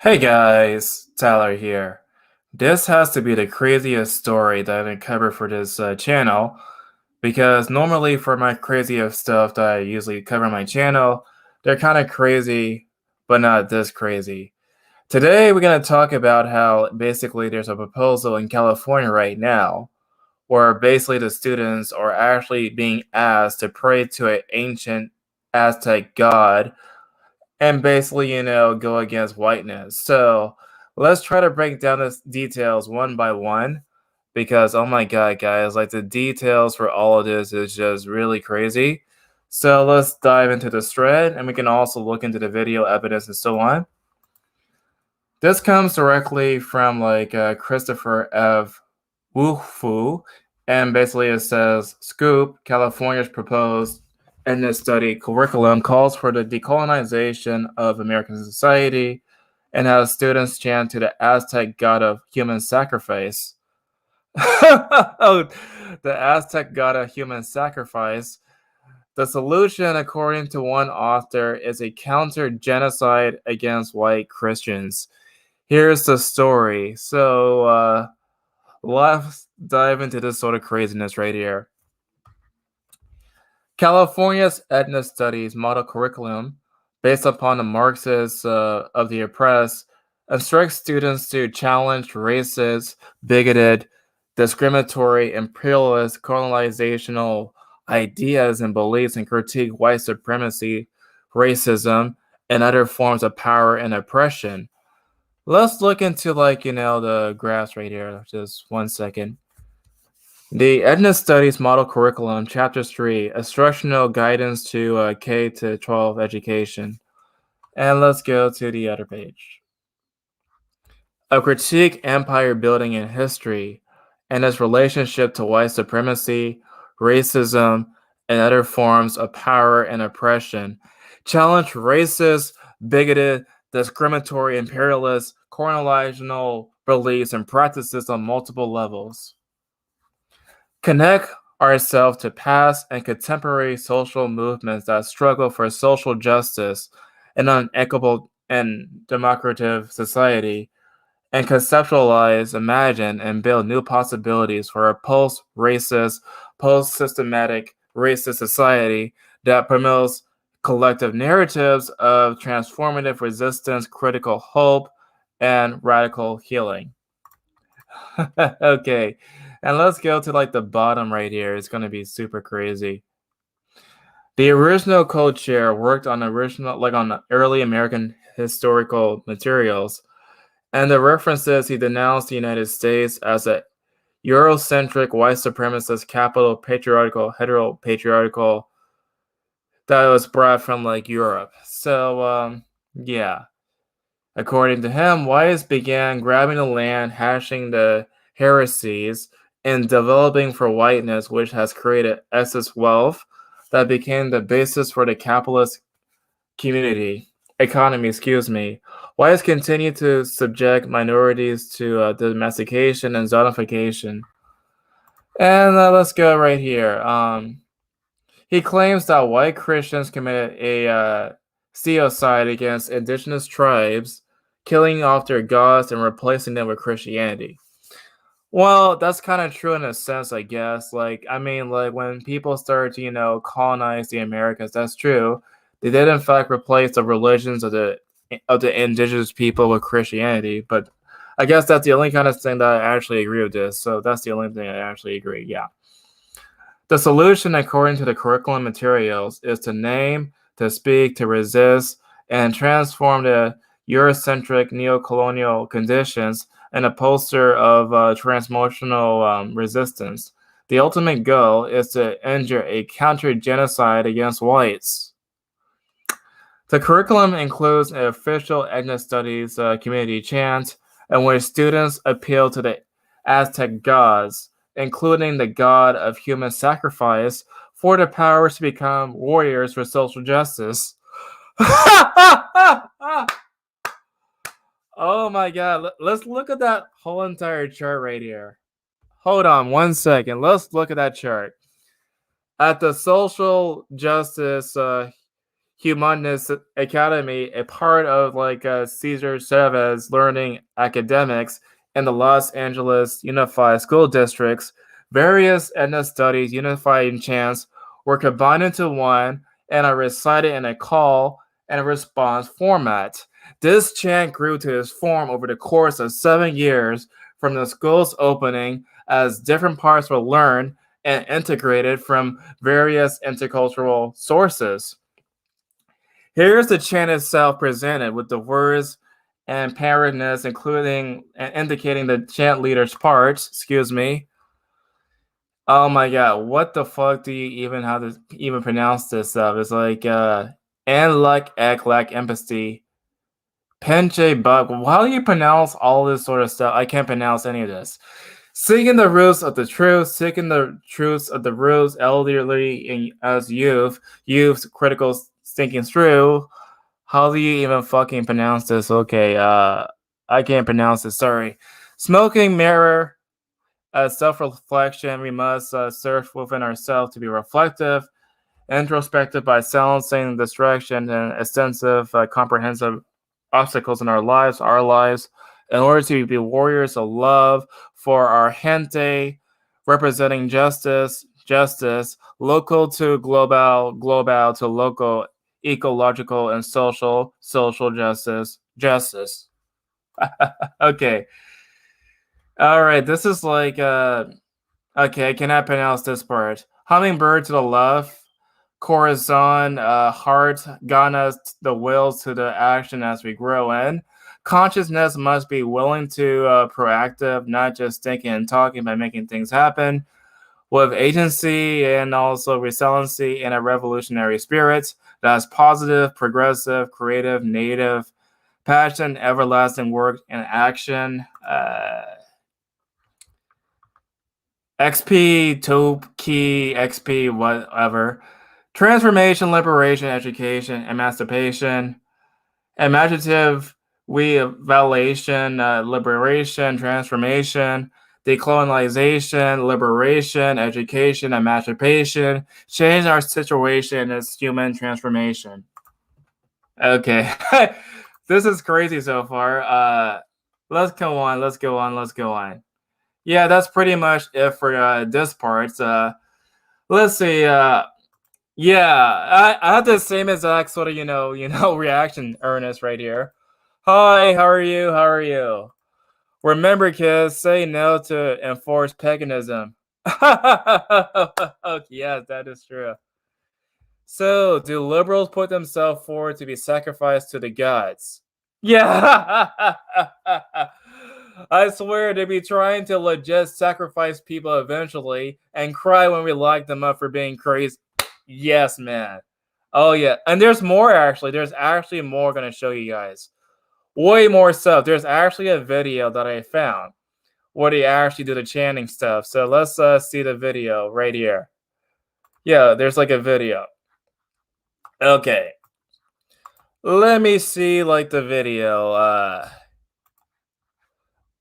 Hey guys, Tyler here. This has to be the craziest story that I cover for this channel because normally for my craziest stuff that I usually cover on my channel, they're kind of crazy, but not this crazy. Today we're going to talk about how basically there's a proposal in California right now where basically the students are actually being asked to pray to an ancient Aztec god and basically, go against whiteness. So let's try to break down the details one by one because, oh my God, guys, like the details for all of this is just really crazy. So let's dive into this thread and we can also look into the video evidence and so on. This comes directly from Christopher F. Wu, and basically it says Scoop, California's proposed in this study curriculum calls for the decolonization of American society and has students chant to the Aztec god of human sacrifice. Oh, the Aztec god of human sacrifice. The solution, according to one author, is a counter genocide against white Christians. Here's the story. So, let's dive into this sort of craziness right here. California's ethnic studies model curriculum, based upon the Marxists of the oppressed, instructs students to challenge racist, bigoted, discriminatory, imperialist, colonizational ideas and beliefs and critique white supremacy, racism, and other forms of power and oppression. Let's look into the graphs right here. Just 1 second. The Ethnic Studies Model Curriculum, Chapter 3, Instructional Guidance to K-12 Education. And let's go to the other page. A critique empire building in history and its relationship to white supremacy, racism, and other forms of power and oppression. Challenge racist, bigoted, discriminatory, imperialist, colonizational beliefs and practices on multiple levels. Connect ourselves to past and contemporary social movements that struggle for social justice and an equitable and democratic society, and conceptualize, imagine, and build new possibilities for a post-racist, post-systematic racist society that promotes collective narratives of transformative resistance, critical hope, and radical healing. Okay, and let's go to the bottom right here. It's going to be super crazy. The original co-chair worked on on early American historical materials, and the references he denounced the United States as a Eurocentric, white supremacist, capital patriarchal, heteropatriarchal that was brought from Europe. So yeah. According to him, whites began grabbing the land, hashing the heresies, and developing for whiteness, which has created excess wealth that became the basis for the capitalist economy. Whites continue to subject minorities to domestication and zonification. And let's go right here. He claims that white Christians committed a genocide against indigenous tribes, killing off their gods and replacing them with Christianity. Well, that's kind of true in a sense, I guess. When people started to, colonize the Americas, that's true. They did in fact replace the religions of the indigenous people with Christianity, but I guess that's the only kind of thing that I actually agree with this. So that's the only thing I actually agree. Yeah. The solution, according to the curriculum materials, is to name, to speak, to resist, and transform the Eurocentric neocolonial conditions in a poster of transnational resistance. The ultimate goal is to engender a counter-genocide against whites. The curriculum includes an official ethnic studies community chant in which students appeal to the Aztec gods, including the god of human sacrifice, for the power to become warriors for social justice. Oh my god, let's look at that whole entire chart right here. Hold on 1 second. Let's look at that chart. At the social justice Humanist Academy, a part of like Cesar Chavez Learning Academics in the Los Angeles Unified School Districts. Various ethnic studies, unifying chants were combined into one and are recited in a call and response format. This chant grew to its form over the course of 7 years from the school's opening as different parts were learned and integrated from various intercultural sources. Here's the chant itself presented with the words and parrotiness, including and indicating the chant leader's parts. Excuse me. Oh my god, what the fuck do you even how to even pronounce this stuff? It's like and like ek like empathy. Penche bug. How do you pronounce all this sort of stuff? I can't pronounce any of this. Seeking the roots of the truth, seeking the truths of the roots, elderly as youth's critical thinking through. How do you even fucking pronounce this? Okay, I can't pronounce it. Sorry. Smoking mirror, self-reflection. We must search within ourselves to be reflective, introspective by silencing distraction and extensive, comprehensive obstacles in our lives, in order to be warriors of love for our gente, representing justice, local to global, global to local, ecological and social justice. Okay. All right. This is like, okay, I cannot pronounce this part. Hummingbird to the left, corazon, heart, Ghana, the will to the action as we grow in. Consciousness must be willing to proactive, not just thinking and talking, by making things happen with agency and also resiliency and a revolutionary spirit that's positive, progressive, creative, native, passion, everlasting work and action. XP, Tope, Key, XP, whatever. Transformation, liberation, education, emancipation, imaginative, evaluation, liberation, transformation, decolonization, liberation, education, emancipation, change our situation is human transformation. Okay. This is crazy so far. Let's go on. Yeah, that's pretty much it for this part. Let's see. Yeah, I had the same exact sort of reaction, Ernest, right here. Hi, how are you? How are you? Remember, kids, say no to enforced paganism. Yes, that is true. So, do liberals put themselves forward to be sacrificed to the gods? Yeah. I swear to be trying to legit sacrifice people eventually and cry when we lock them up for being crazy. Yes, man. Oh yeah. And there's more actually. There's actually more gonna show you guys. Way more stuff. There's actually a video that I found where they actually do the chanting stuff. So let's see the video right here. Yeah, there's like a video. Okay. Let me see like the video.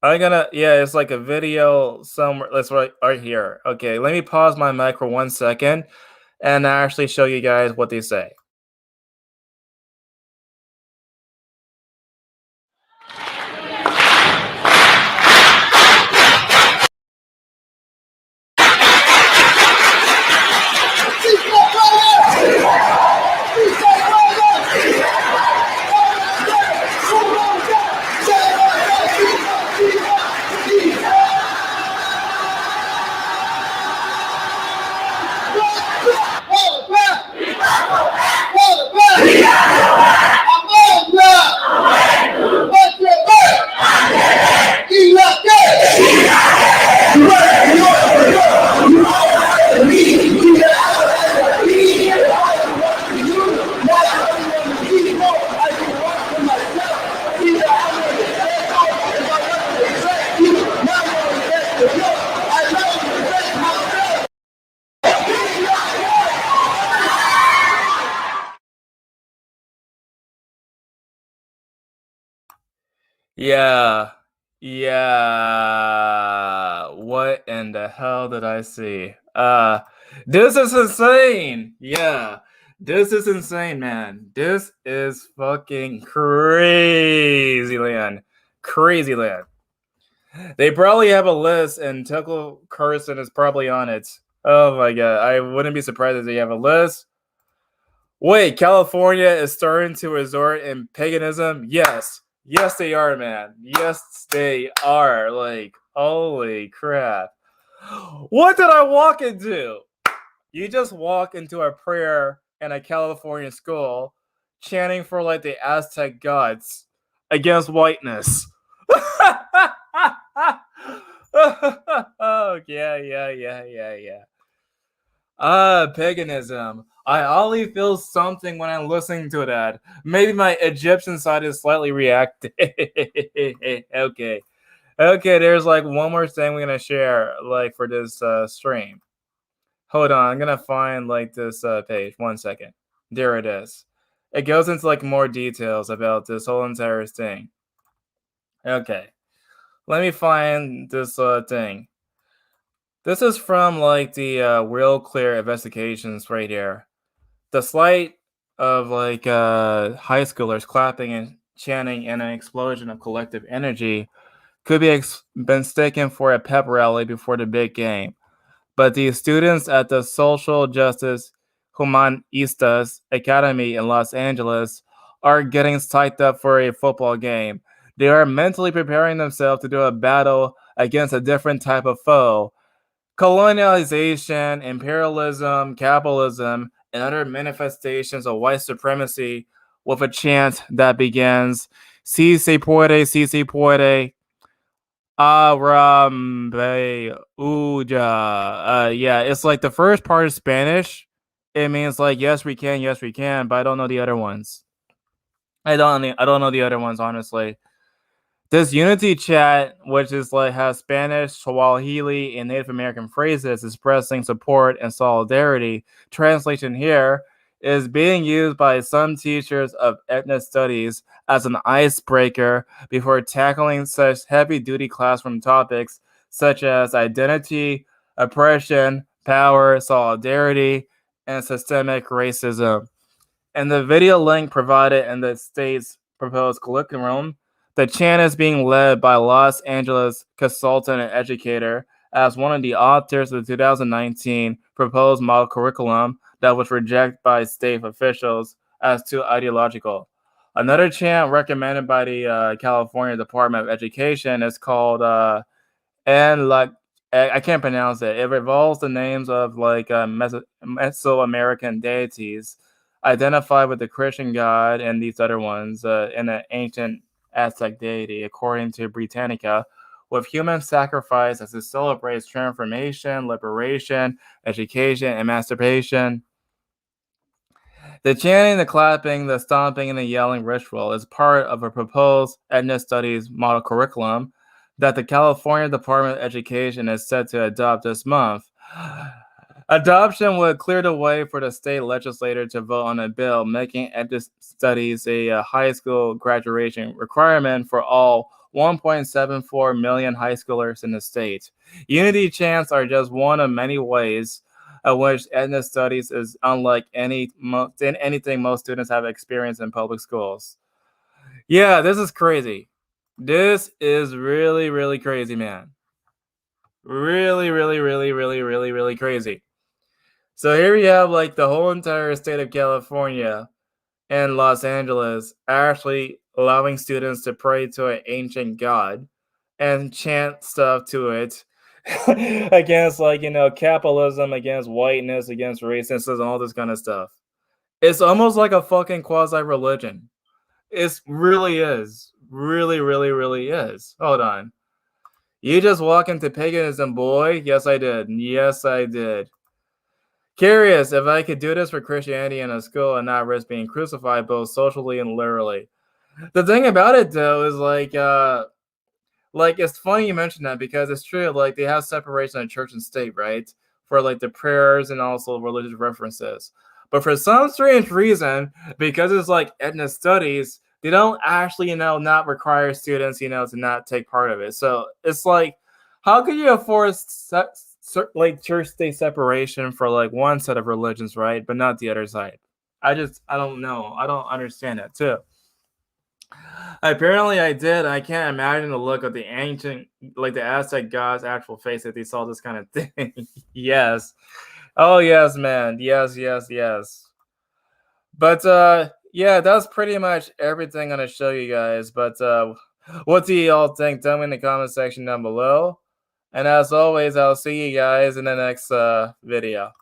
Yeah, it's like a video somewhere. Let's right here. Okay, let me pause my mic for 1 second and actually show you guys what they say. Yeah. Yeah. What in the hell did I see? This is insane. Yeah. This is insane, man. This is fucking crazy land. Crazy land. They probably have a list, and Tucker Carlson is probably on it. Oh my god, I wouldn't be surprised if they have a list. Wait, California is starting to resort in paganism? Yes. Yes, they are, man. Yes, they are. Like, holy crap. What did I walk into? You just walk into a prayer in a California school chanting for like the Aztec gods against whiteness. Oh, yeah. Paganism. I only feel something when I'm listening to that. Maybe my Egyptian side is slightly reactive. Okay. Okay, there's like one more thing we're gonna share, like for this stream. Hold on, I'm gonna find like this page. 1 second. There it is. It goes into like more details about this whole entire thing. Okay. Let me find this thing. This is from like the Real Clear Investigations right here. The slight of like high schoolers clapping and chanting in an explosion of collective energy could be been mistaken for a pep rally before the big game. But the students at the Social Justice Humanistas Academy in Los Angeles are getting psyched up for a football game. They are mentally preparing themselves to do a battle against a different type of foe. Colonialization, imperialism, capitalism, and other manifestations of white supremacy with a chant that begins si se puede, Arambe Uja. Yeah, it's like the first part is Spanish. It means like yes we can, but I don't know the other ones. I don't know the other ones honestly. This Unity chat, which is like has Spanish, Swahili, and Native American phrases expressing support and solidarity. Translation here is being used by some teachers of ethnic studies as an icebreaker before tackling such heavy-duty classroom topics such as identity, oppression, power, solidarity, and systemic racism. And the video link provided in the state's proposed curriculum, the chant is being led by Los Angeles consultant and educator as one of the authors of the 2019 proposed model curriculum that was rejected by state officials as too ideological. Another chant recommended by the California Department of Education is called and like I can't pronounce it. It revolves the names of like Mesoamerican deities identified with the Christian god and these other ones in an ancient Aztec deity, according to Britannica, with human sacrifice as it celebrates transformation, liberation, education, emancipation. The chanting, the clapping, the stomping, and the yelling ritual is part of a proposed ethnic studies model curriculum that the California Department of Education is set to adopt this month. Adoption would clear the way for the state legislature to vote on a bill making ethnic studies a high school graduation requirement for all 1.74 million high schoolers in the state. Unity chants are just one of many ways which ethnic studies is unlike anything most students have experienced in public schools. Yeah, this is crazy. This is really, really crazy, man. Really crazy. So here we have like the whole entire state of California and Los Angeles actually allowing students to pray to an ancient god and chant stuff to it against like capitalism, against whiteness, against racism, and all this kind of stuff. It's almost like a fucking quasi religion. It really is. Really is. Hold on. You just walk into paganism, boy. Yes, I did. Yes, I did. Curious if I could do this for Christianity in a school and not risk being crucified both socially and literally. The thing about it though is like it's funny you mentioned that because it's true. Like they have separation of church and state, right? For like the prayers and also religious references. But for some strange reason, because it's like ethnic studies, they don't actually, not require students, to not take part of it. So it's like, how could you afford like church state separation for like one set of religions, right? But not the other side. I don't know. I don't understand it too. Apparently, I did. I can't imagine the look of the ancient, like the Aztec gods' actual face if they saw this kind of thing. Yes. Oh yes, man. Yes, yes, yes. But yeah, that's pretty much everything I'm gonna show you guys. But what do you all think? Tell me in the comment section down below. And as always, I'll see you guys in the next video.